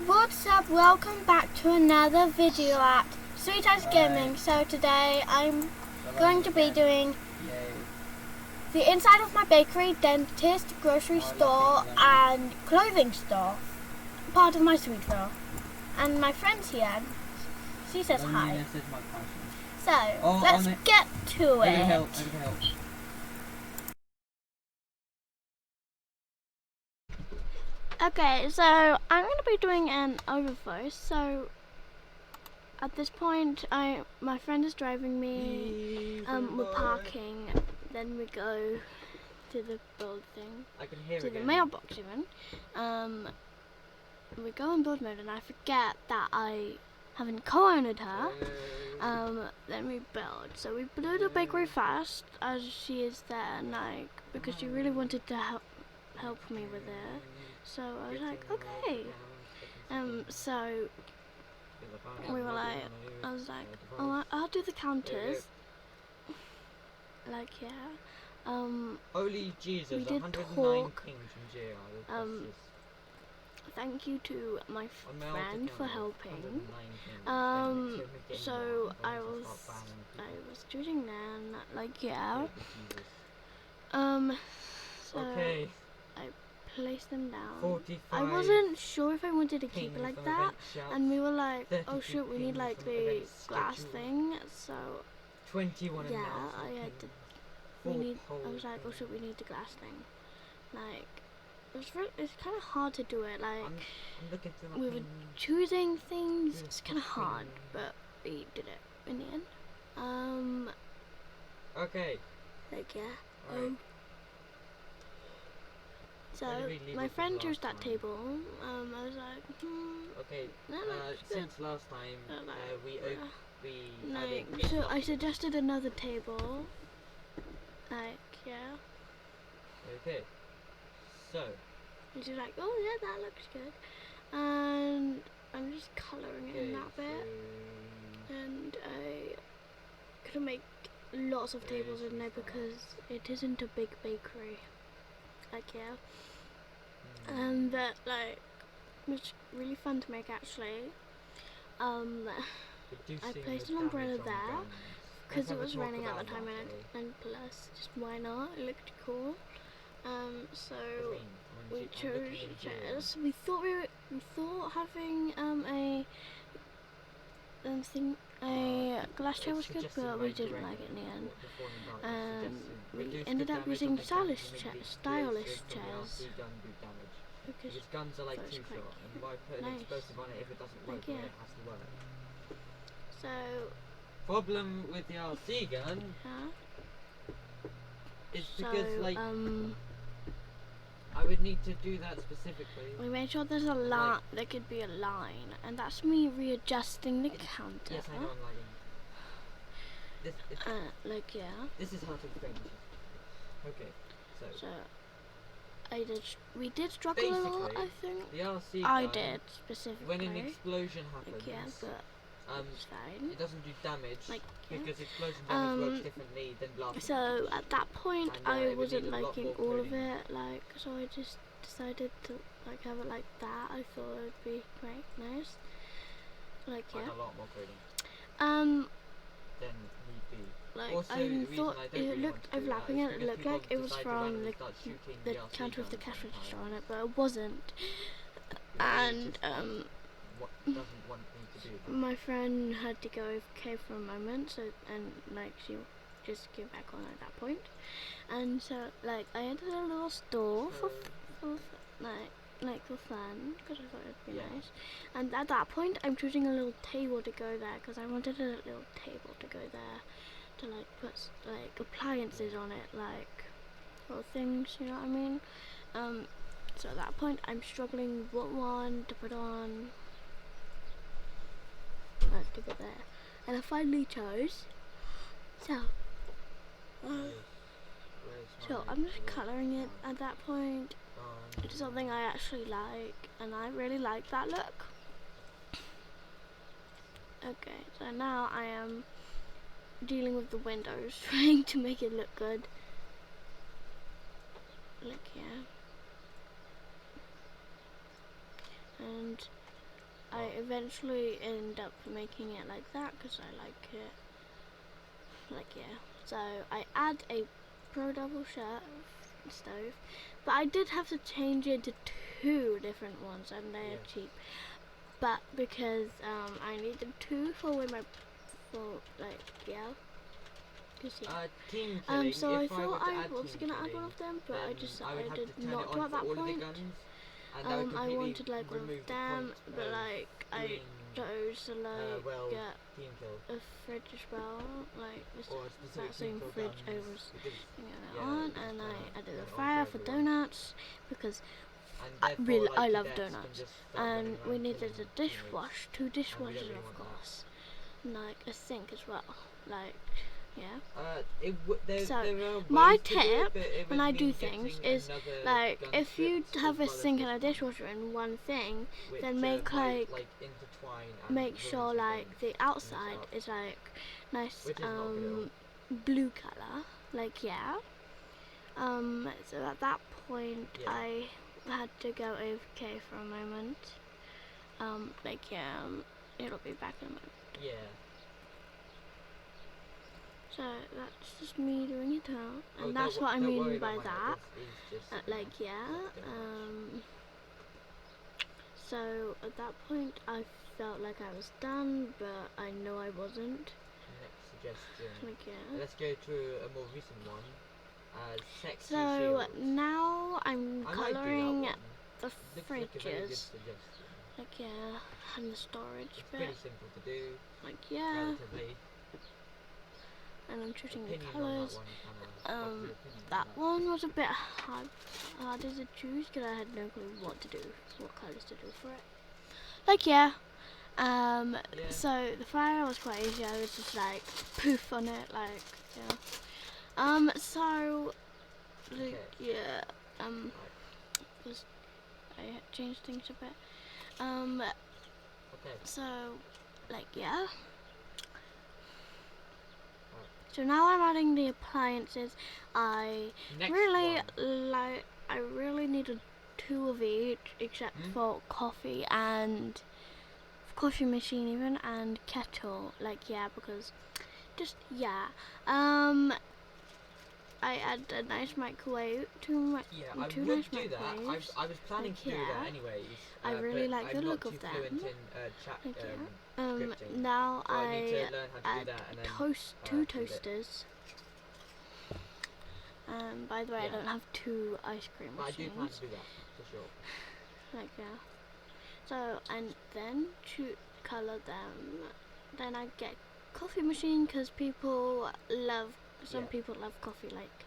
What's up? Welcome back to another video at SweetIce Gaming. So today I'm going to be doing the inside of my bakery, dentist, grocery store and clothing store. Part of my Sweetville. And my friend's here. She says hi. So let's get to it. Okay, so I'm going to be doing an overvoice. So at this point, my friend is driving me. We're parking. Then we go to the build thing, to the mailbox even. We go in build mode, and I forget that I haven't co-owned her. Then we build. So we blew the bakery fast, as she is there, and because she really wanted to help me with it. So I was like, okay. So we were like, I was like, oh, I'll do the counters. Like, yeah. Holy Jesus, we did 109 talk. pings from GR. Thank you to my friend for helping. So I was doing then, like, yeah. So okay. I placed them down. 45. I wasn't sure if I wanted to keep it like that, and we were like, oh shoot, we need like the glass thing. So 21. yeah, I had to. I was like, oh shoot, we need the glass thing. Like, it's kind of hard to do it. Like, we were choosing things. It's kind of hard, but we did it in the end. Okay. Like, yeah. Right. So my friend chose that table. I was like, okay. Since last time, we like, so I suggested another table. Like, yeah. Okay. So. And she's like, oh yeah, that looks good. And I'm just colouring it in that bit. And I couldn't make lots of tables in there because it isn't a big bakery. Like, yeah. And that, like, was really fun to make actually. I placed an umbrella there because it was raining at the time, and plus, just why not? It looked cool. So we chose chairs. We thought having a glass chair was good, but we didn't like it in the end. And we ended up using stylish chairs. Because his guns are like too short, and why put an explosive on it if it doesn't work when it has to work? So problem with the RC gun is because like I would need to do that specifically. We made sure there's a line. There could be a line, and that's me readjusting the counter. Yes, I know I'm lagging. Like, yeah. This is hard to explain. Okay, so we did struggle a little, I think. The RC I gun, did specifically. when an explosion happens, like, yeah, but it's fine. it doesn't do damage, like, yeah. because explosion damage works differently than blast. So at that point, I wasn't liking all of it, like, so I just decided to like have it like that. I thought it would be quite nice. Like, yeah. A lot more coding. Then need be. Like, also, I thought it looked overlapping, and it looked like it was from the counter of the cash register on it, but it wasn't. And doesn't want me to do that. My friend had to go AFK for a moment, so like she just came back on at that point. And so like I entered a little store for fun, because I thought it'd be nice. And at that point, I'm choosing a little table to go there because I wanted a little table to go there to like put like appliances on it, like little things, you know what I mean? So at that point, I'm struggling what one to put on. Let's keep it there. And I finally chose. So I'm just colouring it at that point. It's something I actually like, and I really like that look. Okay, so now I am dealing with the windows, trying to make it look good. Look, yeah. And I eventually end up making it like that because I like it. Like, yeah. So I add a Pro Double stove, but I did have to change it to 2 different ones, and they're cheap. But because I needed 2 for when my team killing. so I if thought I I were to was add gonna team add one killing, of them, but I then decided I would have to turn not it to on at for that all of the point. guns, and that would I completely wanted like one remove of the them, point but of like I doing, chose to like get team kill. a fridge as well, like Or that same fridge I was thinking yeah, on, you and just I turn added it a on fire for for everyone. donuts because And therefore, I like, love cadets donuts, can just start running and we around needed killing a dishwash, 2 and we don't dishwashers really of want course, and like a sink as well, like yeah. So So are my ways to do it, tip but it when would I do mean things getting is another like gun if you strips have as a well as sink this and a one, dishwasher in one thing, which, then make might, like intertwine and make ruin sure some like things the outside setup, is like nice which is not good at all. blue color, like yeah. So at that point I had to go AFK for a moment. Like yeah, it'll be back in a moment. Yeah. So that's just me doing it out, and Oh, that's what I mean by that. Just Like yeah. So at that point I felt like I was done, but I know I wasn't. Next suggestion. Like yeah. Let's go to a more recent one. Sexy So shields. now I'm colouring the fridges. Like yeah, and the storage It's bit. pretty simple to do. Like yeah. Relatively. And I'm choosing the Opinion colours. on That one was a bit harder to choose because I had no clue what to do, what colours to do for it. Like yeah. So the fire was quite easy. I was just like poof on it, like yeah. So like yeah. Was I changed things a bit. So like yeah. So now I'm adding the appliances. I really needed 2 of each, except for coffee and coffee machine even, and kettle. Like yeah, because just yeah. I add a nice microwave, two nice microwaves. I was planning to do that anyways. I really like the look of them. Now so I add and 2 toasters. By the way, I don't have 2 ice cream machines. But I do plan to do that for sure. Like yeah. So and then to colour them, then I get coffee machine because people love. Some people love coffee, like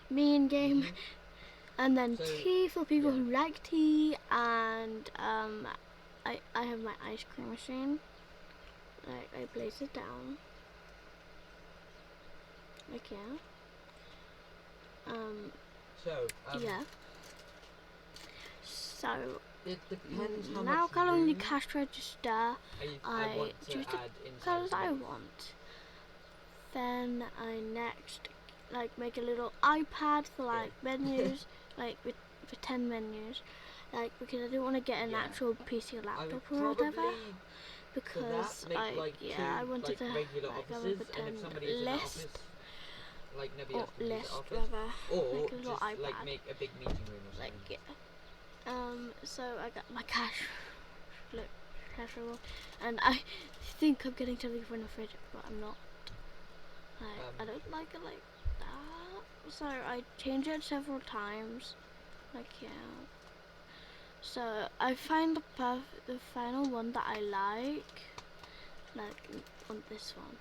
me in game, and then tea for people who like tea, and I have my ice cream machine. Like I place it down, like yeah. Yeah. So it depends how now much colouring the room cash register, I choose the colours I want. Then I next like make a little iPad for like menus, like for 10 menus, like because I didn't want to get an actual PC or laptop or whatever, because I wanted to have a pretend list or list rather, or like a little just iPad, like make a big meeting room or something. like yeah. So I got my cash roll, and I think I'm getting something from the fridge, but I'm not. I don't like it like that, so I change it several times, like yeah. So I find the final one that I like on this one.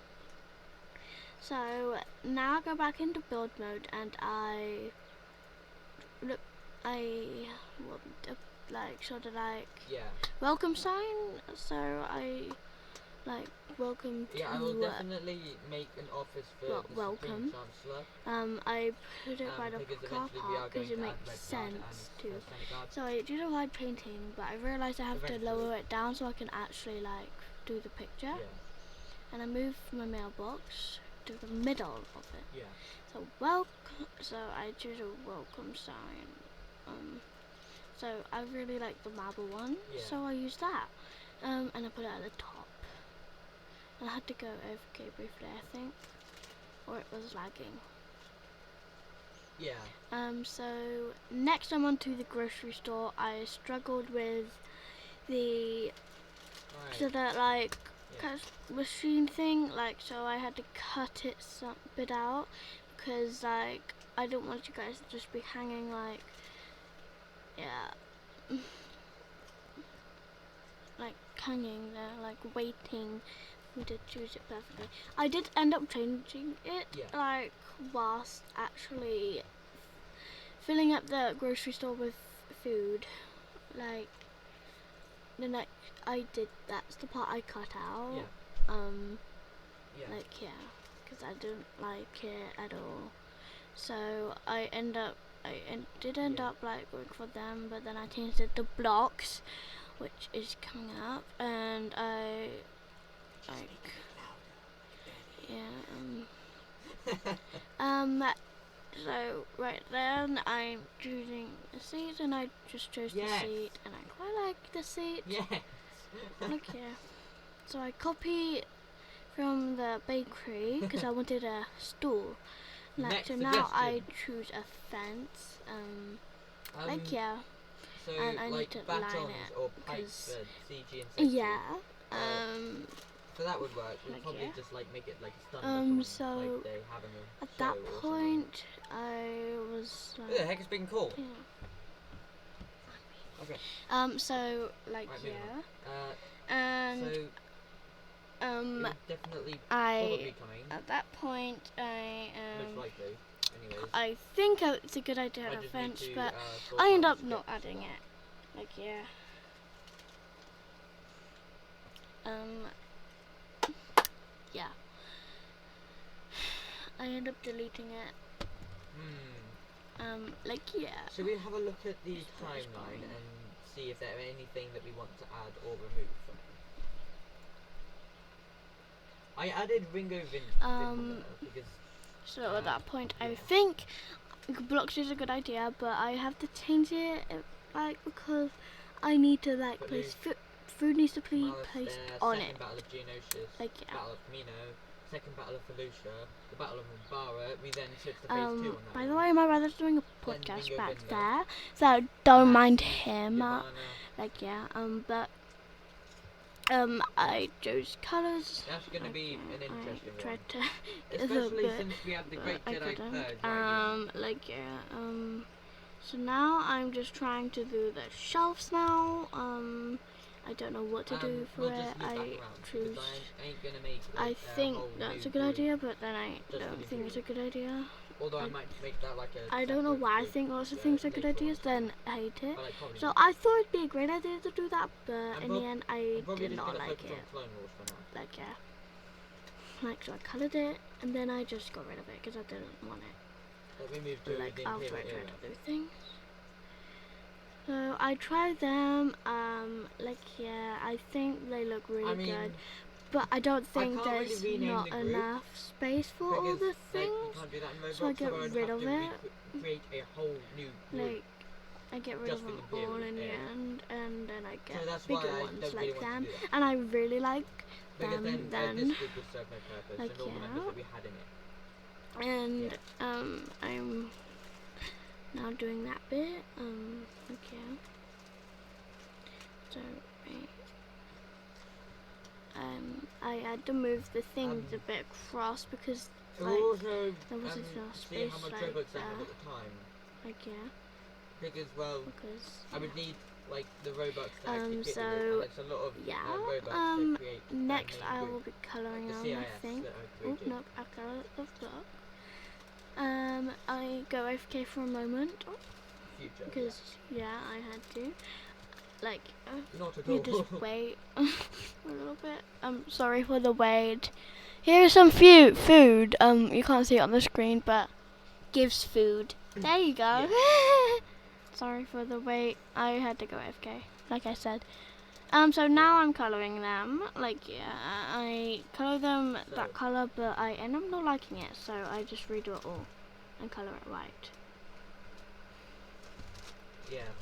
So now I go back into build mode, and I want sort of like welcome sign. So I like welcome to. Yeah, I will definitely make an office for the welcome. Chancellor. I put it by the car park because it makes sense too. So I did a wide painting, but I realised I have to lower it down so I can actually like do the picture. And I moved my mailbox to the middle of it. So I choose a welcome sign. So I really like the marble one, so I use that. and I put it at the top. I had to go AFK briefly, I think, or it was lagging. Yeah. So next I'm on to the grocery store. I struggled with the so that like machine thing, like, so I had to cut it some bit out because like I don't want you guys to just be hanging like, yeah, like hanging there, like waiting for me to choose it perfectly. I did end up changing it, like whilst actually filling up the grocery store with food. Like the next, I did. That's the part I cut out. Like because I didn't like it at all. So I did end up like going for them, but then I changed it to blocks, which is coming up, and I like so right then I'm choosing a seat, and I just chose the seat, and I quite like the seat. Look here. So I copy from the bakery because I wanted a stool. So now I choose a fence. So and I like need to batons line it or pipes for CG and sexy. So that would work. We'd probably just like make it like a stun so like they have in a at show that or point I was like, who the heck is being called? Okay. So like and so definitely probably coming. at that point Most likely. Anyways. I think it's a good idea to have a fence, but I end up not adding it. Like I end up deleting it. Should we have a look at the timeline and see if there are anything that we want to add or remove from it? I added Ringo Vin because so at that point I think blocks is a good idea, but I have to change it like because I need to like place food needs to be placed on it. Battle of Geonosis, like Battle of Camino, second Battle of Felucia, the Battle of Mumbara. We then switched to phase 2 on that. By the way, my brother's doing a podcast back there, so don't mind him. But I chose colours. That's gonna be an interesting one. Tried to especially since we have the Great Jedi Purge. So now I'm just trying to do the shelves now. I don't know what to do for it. I choose. I think that's a good idea, but then I don't think it's a good idea. Although I might make that like a. I don't know why I think lots of things are good ideas, then I hate it. So I thought it'd be a great idea to do that, but in the end I did not like it. So I coloured it, and then I just got rid of it because I didn't want it. Let me move to after I tried other things. So I tried them, I think they look really good, but I don't think there's not enough space for all the things, so I get rid of it. Create a whole new group. I get rid of them all in the end, and then I get bigger ones like them, and I really like them then. And I'm now doing that bit. So I had to move the things a bit across because there wasn't enough space because I would need like the Robux to actually fit so it's a lot of Robux to create next I will be colouring on, I think. Oh no, I colour the block. I go AFK for a moment because I had to. Like, you just wait a little bit. Sorry for the wait. Here is some food. You can't see it on the screen, but gives food. There you go. Sorry for the wait. I had to go AFK, like I said. So now I'm colouring them. I colour them that colour, but I end up not liking it, so I just redo it all and colour it white. Yeah.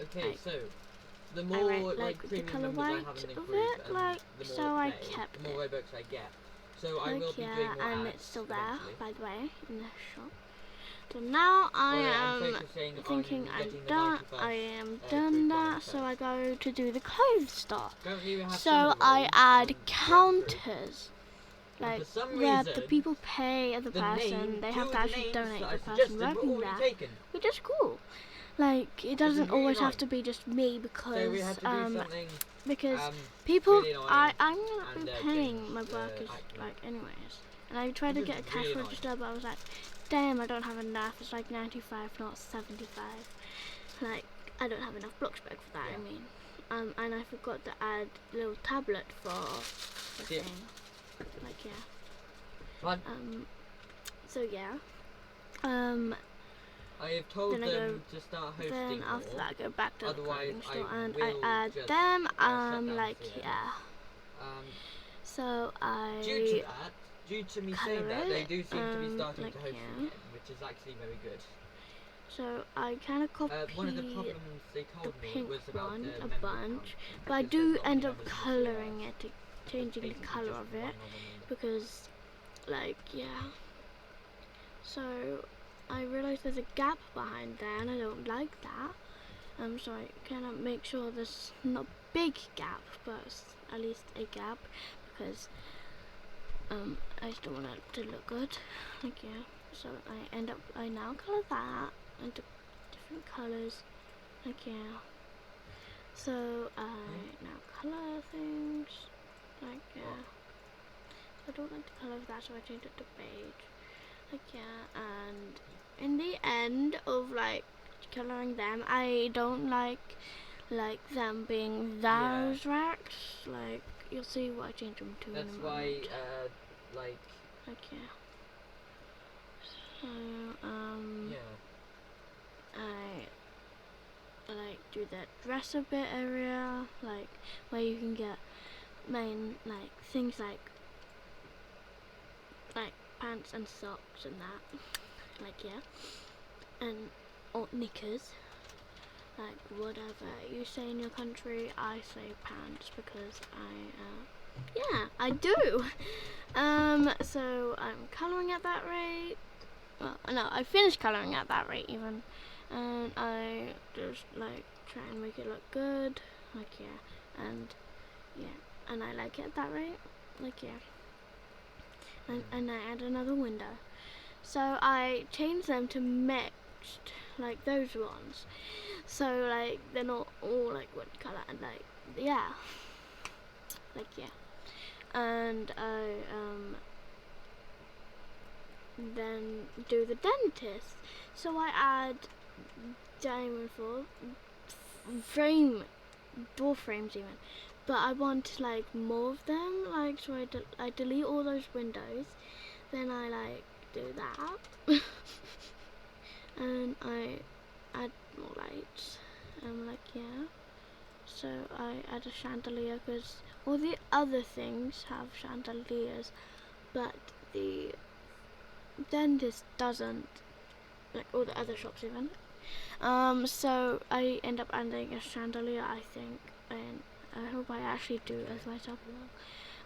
Okay, so the more went, like with the premium colour members I white have in the of group, it, and like, the more so I I play, kept the more it. Robux I get. So I will be doing more and ads it's still there, eventually. by the way, in the shop. So now I I'm am focusing thinking on I'm getting the done. 91st, I am group done running that, so first. I go to do the clothes store. Currently we have So some of I those add on counters, and like for some where reason, the people pay the person, they have to actually donate the person working there, taken. which is cool. Like, it doesn't really always have annoying. to be just me, So we had because to do something people, really annoying I'm gonna and, be paying change my the workers actor. like anyways. And I tried to This get a is cash really annoying. register, but I was like, damn, I don't have enough. It's like 95, not 75. Like, I don't have enough block spec for that. Yeah. I mean, and I forgot to add a little tablet for the Yeah. thing. Like, yeah. Fun. So yeah. I have told then them to start hosting Then more. after that, I go back to the clothing store I and I will add just, them. shut down Like, the yeah. So due to me saying that, they do seem to be starting like, to host yeah. again, which is actually very good. So I kind of copy One of the problems they the told me pink was about one the a member bunch, count, but I because do there's not end many up members in the colouring CRS. it, changing the Basically colour just of one it, normal member. because, like, yeah. So I realised there's a gap behind there, and I don't like that. So I kind of make sure there's not a big gap, but at least a gap, because I still want it to look good. Like, yeah. So I now colour that into different colours. Like, yeah. So I now colour things. Like, yeah. I don't like the colour of that, so I changed it to beige. Like, yeah. And in the end of like colouring them, I don't like them being those racks. Like, you'll see what I changed them to. That's in a why, moment. like, yeah. So, I like do that dresser bit area, like where you can get main like things like pants and socks and that. Like, yeah. And or knickers. Like, whatever you say in your country, I say pants, because I do. So I'm colouring at that rate. Well, no, I finished colouring at that rate even, and I just like try and make it look good. Like, yeah, and I like it at that rate. Like, yeah, and I add another window. So I change them to mixed, like those ones. So like they're not all like one colour, and like, yeah, like, yeah. And I then do the dentist. So I add diamond door frames even, but I want like more of them. Like, so I delete all those windows. Then I like do that, and I add more lights. Like, yeah. So I add a chandelier, because all the other things have chandeliers, but the dentist doesn't, like all the other shops even. So I end up adding a chandelier, I think, and I hope I actually do as myself.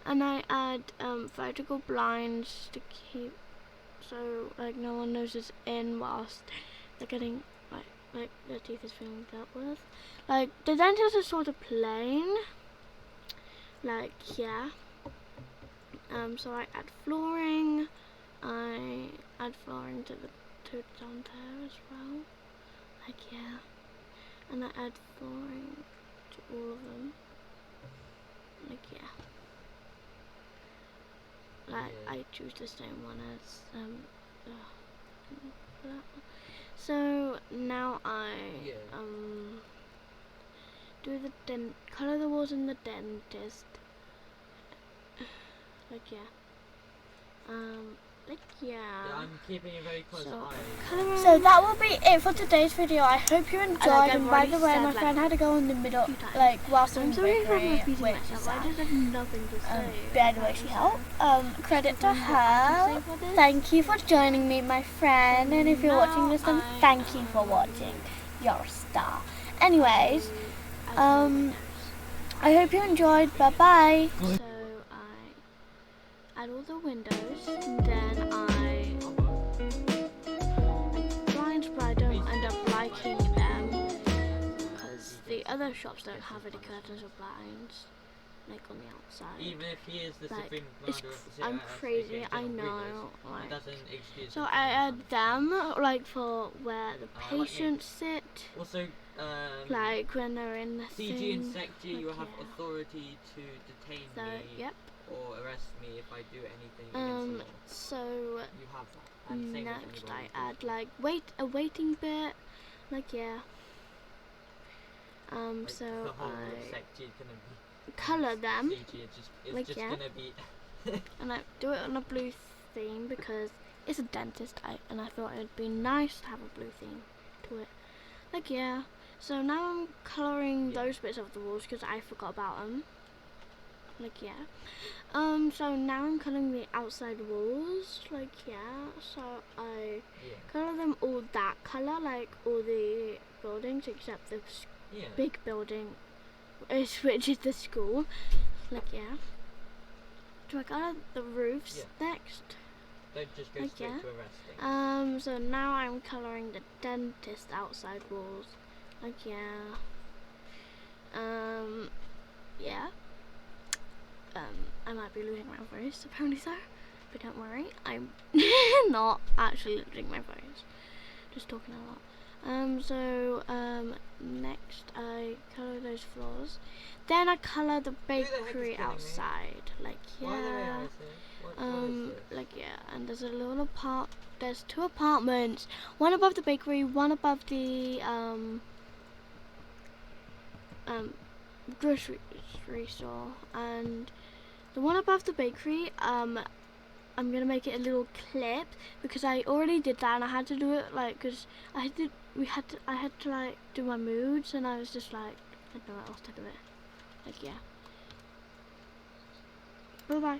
And I add vertical blinds to keep, so like no one knows it's in whilst they're getting like their teeth is being dealt with. Like, the dentist is sort of plain. Like, yeah. So I add flooring. I add flooring to down there as well. Like, yeah. And I add flooring to all of them. Like, yeah. Like, I choose the same one as that one. So now I do the color the walls in the dentist. Like, yeah. Like, yeah. I'm keeping a very close eye. So that will be it for today's video. I hope you enjoyed. And by the way, my friend had to go in the middle, like whilst in the bakery, which is sad. But anyway, she helped. Credit to her. Thank you for joining me, my friend. And if you're watching this, then thank you for watching. You're a star. Anyways, I hope you enjoyed. Bye bye. So I add all the windows, and then I blinds, but I don't end up liking them because the other shops don't have any curtains or blinds, like on the outside. Even if he is the like, supreme commander of the I'm crazy, I know. Like, doesn't excuse so I add them like for where the patients sit. Also, like when they're in the CG thing, and SecG, like, you have authority to detain me yep. or arrest me if I do anything against the law. So you have that. And same next I add like a waiting bit, like yeah. Like, so the whole I SecG is gonna be color them, it's like just yeah. gonna be and I do it on a blue theme because it's a dentist, and I thought it'd be nice to have a blue theme to it, like yeah. So now I'm colouring those bits of the walls because I forgot about them. Like yeah. So now I'm colouring the outside walls. Like yeah. So I colour them all that colour, like all the buildings except the big building, which is the school. Like yeah. Do I colour the roofs next? Don't just go straight to arresting. So now I'm colouring the dentist outside walls. Like yeah. Yeah. I might be losing my voice, apparently so. But don't worry, I'm not actually losing my voice. Just talking a lot. Next I colour those floors. Then I colour the bakery outside. Like yeah. Like yeah, and there's a little there's 2 apartments. One above the bakery, one above the grocery store, and the one above the bakery, I'm gonna make it a little clip because I already did that and I had to do it like because I had to like do my moods and I was just like I don't know what else to do it. Like yeah. Bye bye.